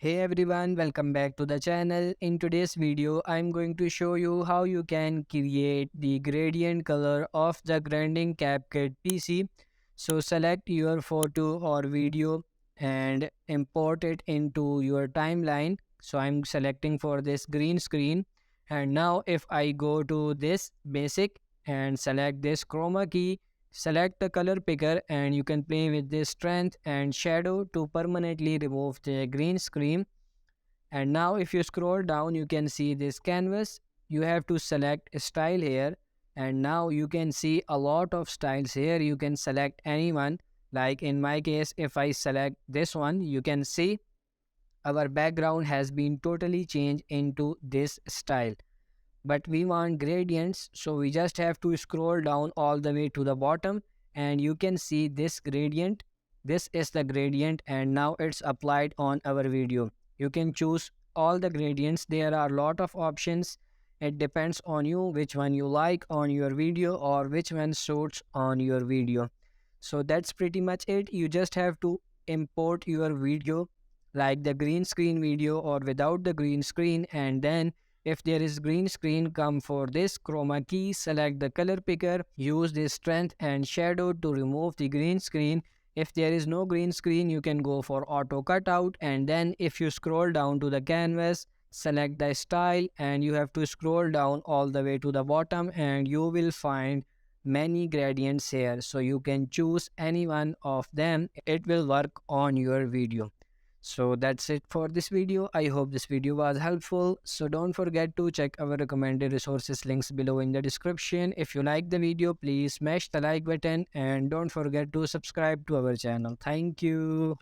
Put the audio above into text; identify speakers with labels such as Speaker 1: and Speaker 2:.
Speaker 1: Hey everyone, welcome back to the channel. In today's video, I'm going to show you how you can create the gradient color of the grading CapCut PC. So select your photo or video and import it into your timeline. So I'm selecting for this green screen. And now if I go to this basic and select this chroma key, select the color picker and you can play with this strength and shadow to permanently remove the green screen. And now if you scroll down, you can see this canvas. You have to select style here. And now you can see a lot of styles here. You can select anyone. Like in my case, if I select this one, you can see our background has been totally changed into this style, but we want gradients, so we just have to scroll down all the way to the bottom and you can see this gradient. This is the gradient and now it's applied on our video. You can choose all the gradients. There are a lot of options. It depends on you which one you like on your video or which one suits on your video. So that's pretty much it. You just have to import your video, like the green screen video or without the green screen, and then if there is green screen, come for this chroma key, select the color picker, use this strength and shadow to remove the green screen. If there is no green screen, you can go for auto cutout, and then if you scroll down to the canvas, select the style and you have to scroll down all the way to the bottom and you will find many gradients here. So you can choose any one of them. It will work on your video. So that's it for this video. I hope this video was helpful. So don't forget to check our recommended resources links below in the description. If you like the video, please smash the like button and don't forget to subscribe to our channel. Thank you.